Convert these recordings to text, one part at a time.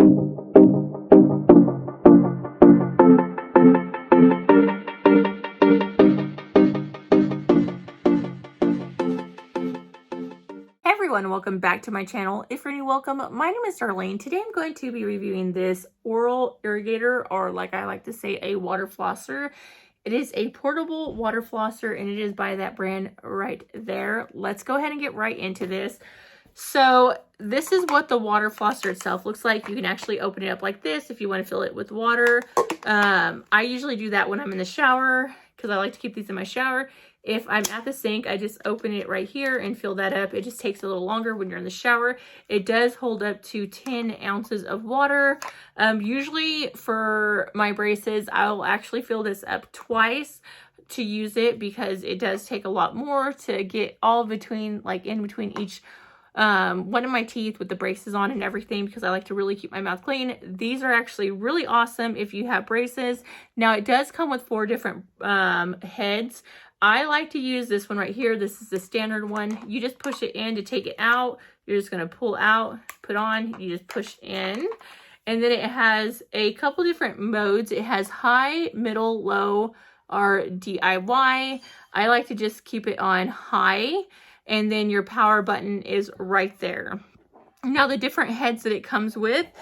Everyone, welcome back to my channel. If you're new, welcome. My name is Darlene. Today I'm going to be reviewing this oral irrigator, or like I like to say, a water flosser. It is a portable water flosser and it is by that brand right there. Let's go ahead and get right into this. So this is what the water flosser itself looks like. You can actually open it up like this if you want to fill it with water. I usually do that when I'm in the shower because I like to keep these in my shower. If I'm at the sink, I just open it right here and fill that up. It just takes a little longer when you're in the shower. It does hold up to 10 ounces of water. Usually for my braces, I'll actually fill this up twice to use it because it does take a lot more to get all between, like in between each one of my teeth with the braces on and everything, because I like to really keep my mouth clean. These are actually really awesome if you have braces. Now it does come with 4 different heads. I like to use this one right here. This is the standard one. You just push it in to take it out. You're just going to pull out, put on, you just push in. And then it has a couple different modes. It has high, middle, low, or DIY. I like to just keep it on high. And then your power button is right there. Now the different heads that it comes with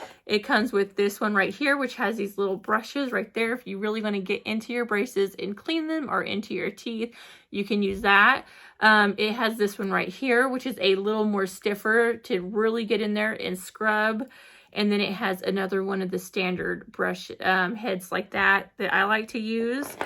this one right here, which has these little brushes right there. If you really want to get into your braces and clean them, or into your teeth, you can use that. It has this one right here, which is a little more stiffer to really get in there and scrub. And then it has another one of the standard brush heads like that I like to use.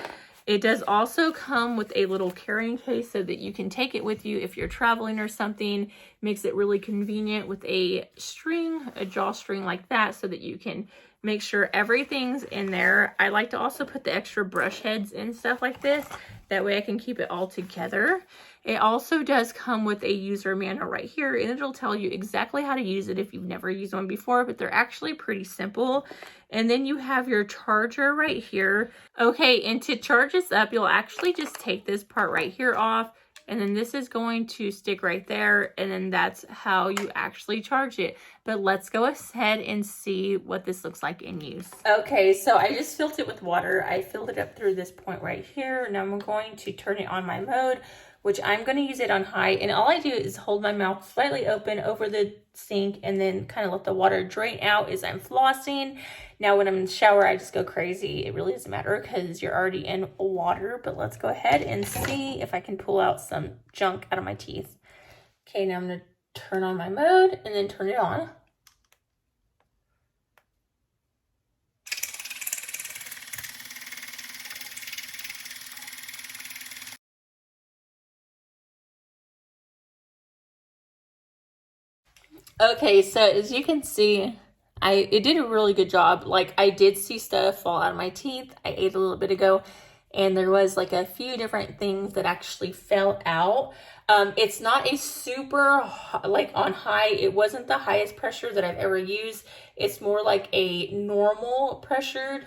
It does also come with a little carrying case so that you can take it with you if you're traveling or something. Makes it really convenient with a string, a drawstring like that, so that you can make sure everything's in there. I like to also put the extra brush heads and stuff like this. That way I can keep it all together. It also does come with a user manual right here, and it'll tell you exactly how to use it if you've never used one before, but they're actually pretty simple. And then you have your charger right here. Okay, and to charge this up, you'll actually just take this part right here off, and then this is going to stick right there, and then that's how you actually charge it. But let's go ahead and see what this looks like in use. Okay, so I just filled it with water. I filled it up through this point right here. Now I'm going to turn it on my mode, which I'm going to use it on high. And all I do is hold my mouth slightly open over the sink and then kind of let the water drain out as I'm flossing. Now when I'm in the shower, I just go crazy. It really doesn't matter because you're already in water. But let's go ahead and see if I can pull out some junk out of my teeth. Okay, now I'm going to turn on my mode and then turn it on. Okay, so as you can see, it did a really good job. Like, I did see stuff fall out of my teeth. I ate a little bit ago, and there was like a few different things that actually fell out. It's not a super, like on high, it wasn't the highest pressure that I've ever used. It's more like a normal pressured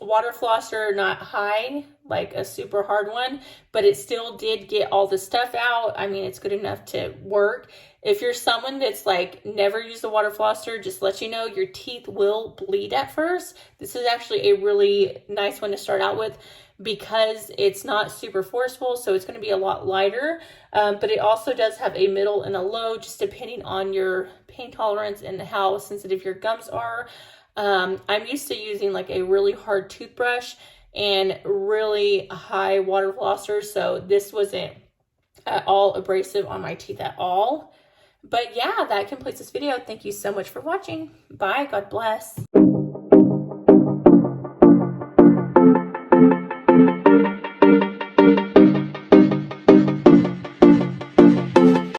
water flosser, not high, like a super hard one, but it still did get all the stuff out. I mean, it's good enough to work. If you're someone that's like never used a water flosser, just let you know your teeth will bleed at first. This is actually a really nice one to start out with because it's not super forceful, so it's going to be a lot lighter. But it also does have a middle and a low, just depending on your pain tolerance and how sensitive your gums are. I'm used to using like a really hard toothbrush and really high water flosser, so this wasn't at all abrasive on my teeth at all. But yeah, that completes this video. Thank you so much for watching. Bye. God bless.